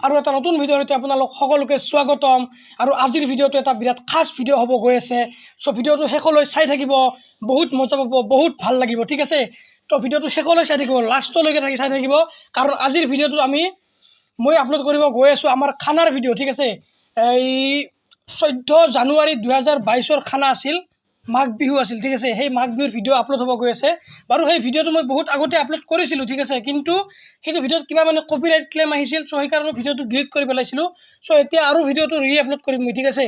আৰু এটা নতুন ভিডিঅ'তে আপোনালোক সকলোকে স্বাগতম। আৰু আজিৰ ভিডিঅ'টো এটা বিৰাট খাস ভিডিঅ' হ'ব গৈ আছে। চ' ভিডিঅ'টো শেষলৈ চাই থাকিব, বহুত মজা পাব, বহুত ভাল লাগিব, ঠিক আছে। তো ভিডিঅ'টো শেষলৈ চাই থাকিব, লাষ্টলৈকে চাই থাকিব, কাৰণ আজিৰ ভিডিঅ'টো মই আপলোড কৰিব গৈ আছোঁ আমাৰ খানাৰ ভিডিঅ', ঠিক আছে। এই 14 জানুৱাৰী 2022 খানা আছিল, মাঘ বিহু আছিল, ঠিক আছে। সেই মাঘ বিহুৰ ভিডিঅ' আপলোড হ'ব গৈ আছে। বাৰু সেই ভিডিঅ'টো মই বহুত আগতে আপলোড কৰিছিলোঁ, ঠিক আছে, কিন্তু সেইটো ভিডিঅ'ত কিবা কপিৰাইট ক্লেইম আহিছিল। চ' সেইকাৰণে ভিডিঅ'টো ডিলিট কৰি পেলাইছিলোঁ। চ' এতিয়া আৰু ভিডিঅ'টো আপলোড কৰিম মই, ঠিক আছে।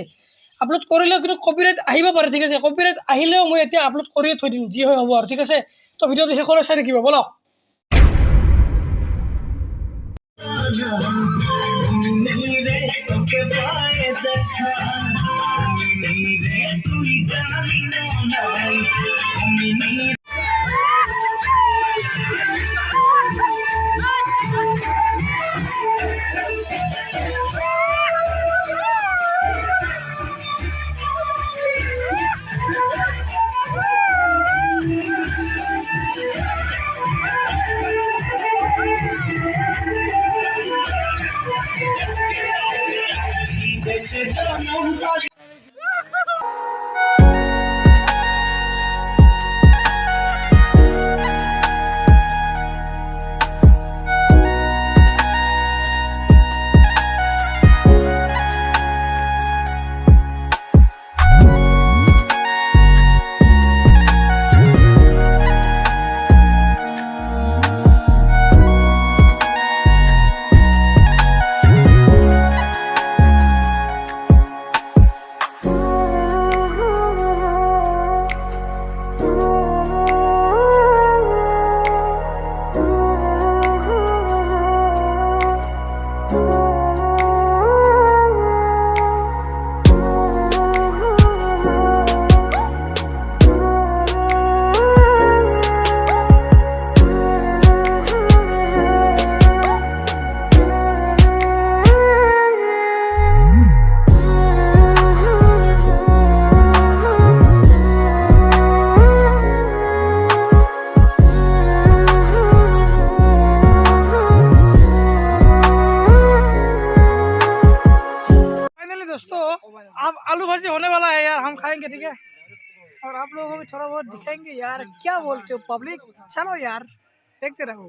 আপলোড কৰিলেও কিন্তু কপিৰাইট আহিব পাৰে, ঠিক আছে। কপিৰাইট আহিলেও মই এতিয়া আপলোড কৰিয়ে থৈ দিম, যি হয় হ'ব আৰু, ঠিক আছে। তো ভিডিঅ'টো শেষলৈ চাই থাকিব, বলক। दोस्तों अब आलू भाजी होने वाला है यार, हम खाएंगे, ठीक है। और आप लोगों को भी थोड़ा बहुत दिखाएंगे यार, क्या बोलते हो पब्लिक। चलो यार देखते रहो।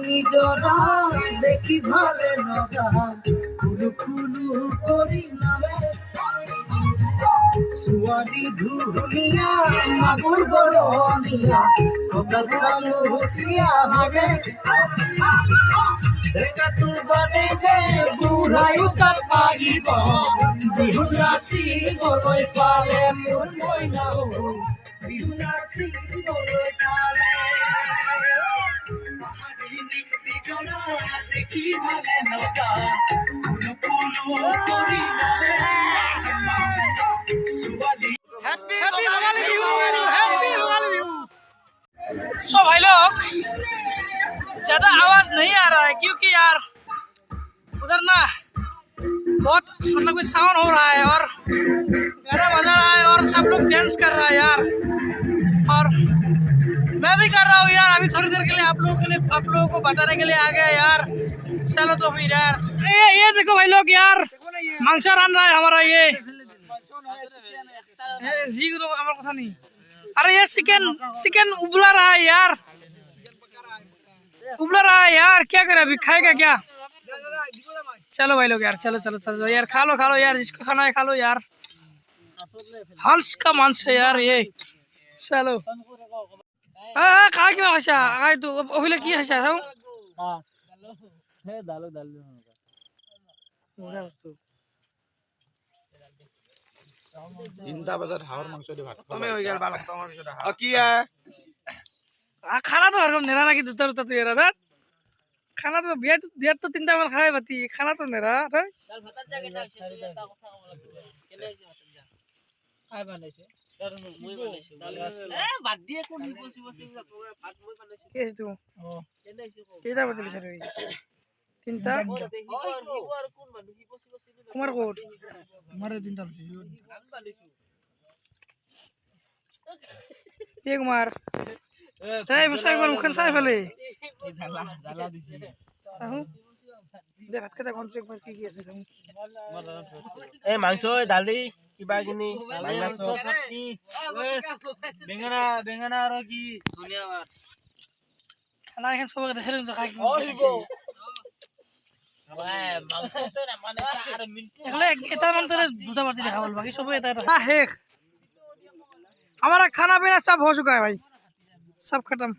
নিজরা দেখি ভালে নগা খুলু খুলু করি নামে সুয়ারি ধুলিয়া মাগুর বড়নিয়া কবলালু হুসিয়া হাগে দেখা তুর বাদে দে বুড়ায়ু চাপাইব বিহু রাশি বলই পালে মোর মইনা হই বিহু রাশি বলই পালে দেখি ভালে নগা কুলু কুলু করি हैप्पी भोगाली बिहू, हैप्पी भोगाली बिहू। सो भाई लोग ज्यादा आवाज नहीं आ रहा है क्योंकि यार उधर ना बहुत कोई साउंड हो रहा है और गाना बजा रहा है और सब लोग डांस कर रहा है यार, और मैं भी कर रहा हूँ यार। अभी थोड़ी देर के लिए आप लोगों को बताने के लिए आ गया यार। चलो तो फिर यार ये देखो भाई लोग यार मांसा रन रहा है हमारा ये जी तो हमारा कथा नहीं अरे ये चिकन चिकन उबला रहा है यार उबला रहा है यार क्या करे अभी खाएगा क्या चलो भाई लोग यार चलो चलो चलो यार खा लो यार जिसको खाना है खा लो यार हंस का मांस है यार ये चलो खा क्यों खासा आए तो अभी की खासा था তিনটা বজাত হাঁহৰ মাংস দি ভাত তুমি হৈ গেল বাল কি खाना तो हरकम नेरा ना कि दुता दुता तो यार दाद खाना तो बिया तो तीनटा मान खाए बाती खाना तो नेरा रे आय बनाइছে মই बनाइছে এ বাদ দিয়ে কোন বসি বসি ভাত মই बनाइছে কেস তু কেইটা বদলি রে তিনটা হিবো আর কোন মানুহ হি বসি বসি কুমার কোট মারে তিনটা আমি बनाइছো কে কুমার এই বসাই গল মুখন চাই ফেলে জ্বালা দিছি সাহু দে ভাত কেটা কোন চেক কি কি আছে সাহু এই মাংস দালি কিবা কিনি মাংস চটনি বেঙেনা আৰু কি ধন্যবাদ খানা এখন সব দেখে তো খাই মাংস তো না মানে আর মিনিট এখানে এটা মান তোরে দুটা বাতি দেখা বল বাকি সব এটা শেষ हमारा खाना पीना सब हो चुका है भाई सब खत्म